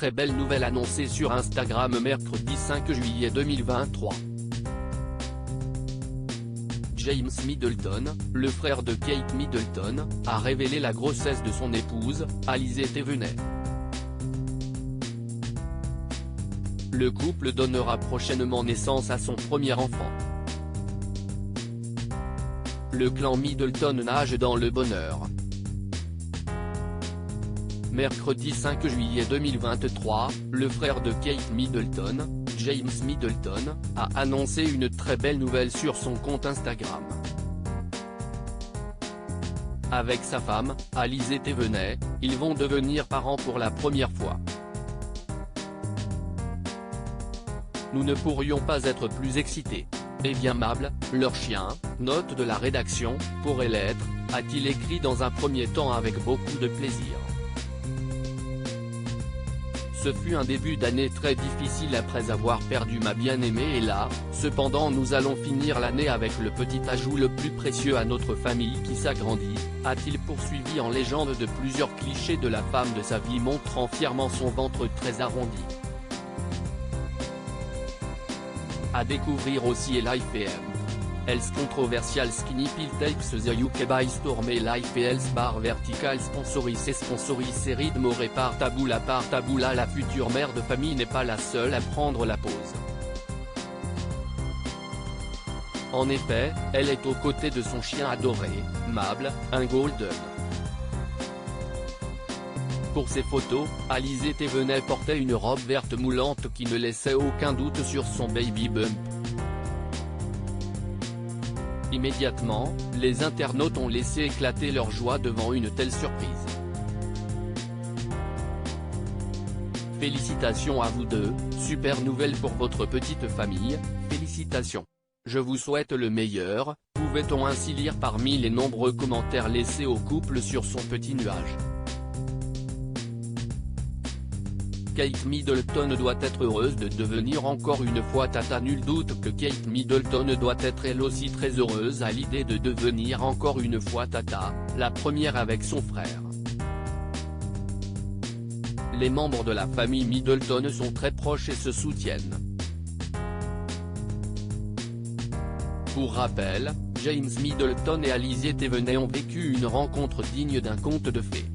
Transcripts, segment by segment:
très belle nouvelle annoncée sur Instagram mercredi 5 juillet 2023. James Middleton, le frère de Kate Middleton, a révélé la grossesse de son épouse, Alizée Thévenet. Le couple donnera prochainement naissance à son premier enfant. Le clan Middleton nage dans le bonheur. Mercredi 5 juillet 2023, le frère de Kate Middleton, James Middleton, a annoncé une très belle nouvelle sur son compte Instagram. Avec sa femme, Alizée Thévenet, ils vont devenir parents pour la première fois. Nous ne pourrions pas être plus excités. Et bien Mable, leur chien, note de la rédaction, pourrait l'être, a-t-il écrit dans un premier temps avec beaucoup de plaisir. Ce fut un début d'année très difficile après avoir perdu ma bien-aimée et là, cependant nous allons finir l'année avec le petit ajout le plus précieux à notre famille qui s'agrandit, a-t-il poursuivi en légende de plusieurs clichés de la femme de sa vie montrant fièrement son ventre très arrondi. À découvrir aussi LifeM. Else Controversial Skinny Pill Takes the UK by Storm et Life et Else Bar Vertical sponsorise Read par Taboula. La future mère de famille n'est pas la seule à prendre la pause. En effet, elle est aux côtés de son chien adoré, Mable, un golden. Pour ces photos, Alizée Thévenet portait une robe verte moulante qui ne laissait aucun doute sur son baby bump. Immédiatement, les internautes ont laissé éclater leur joie devant une telle surprise. Félicitations à vous deux, super nouvelle pour votre petite famille, félicitations. Je vous souhaite le meilleur, pouvait-on ainsi lire parmi les nombreux commentaires laissés au couple sur son petit nuage. Kate Middleton doit être heureuse de devenir encore une fois tata. Nul doute que Kate Middleton doit être elle aussi très heureuse à l'idée de devenir encore une fois tata, la première avec son frère. Les membres de la famille Middleton sont très proches et se soutiennent. Pour rappel, James Middleton et Alizée Thévenet ont vécu une rencontre digne d'un conte de fées.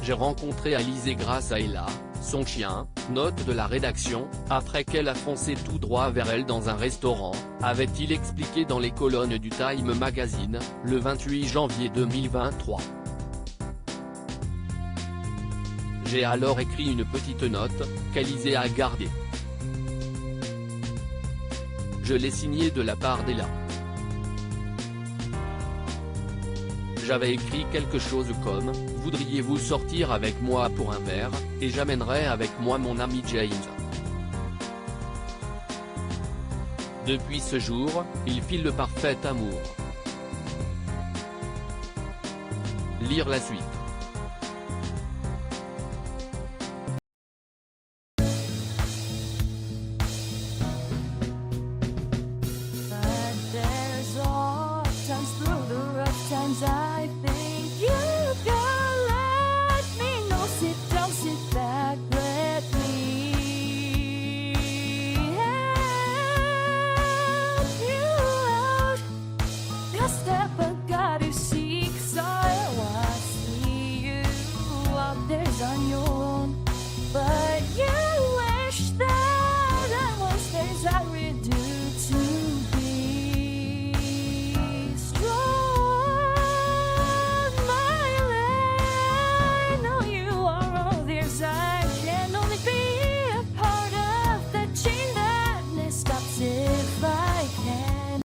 J'ai rencontré Alizée grâce à Ella, son chien, note de la rédaction, après qu'elle a foncé tout droit vers elle dans un restaurant, avait-il expliqué dans les colonnes du Time Magazine, le 28 janvier 2023. J'ai alors écrit une petite note, qu'Alizée a gardée. Je l'ai signée de la part d'Ella. J'avais écrit quelque chose comme « Voudriez-vous sortir avec moi pour un verre, et j'amènerai avec moi mon ami James ». Depuis ce jour, il file le parfait amour. Lire la suite.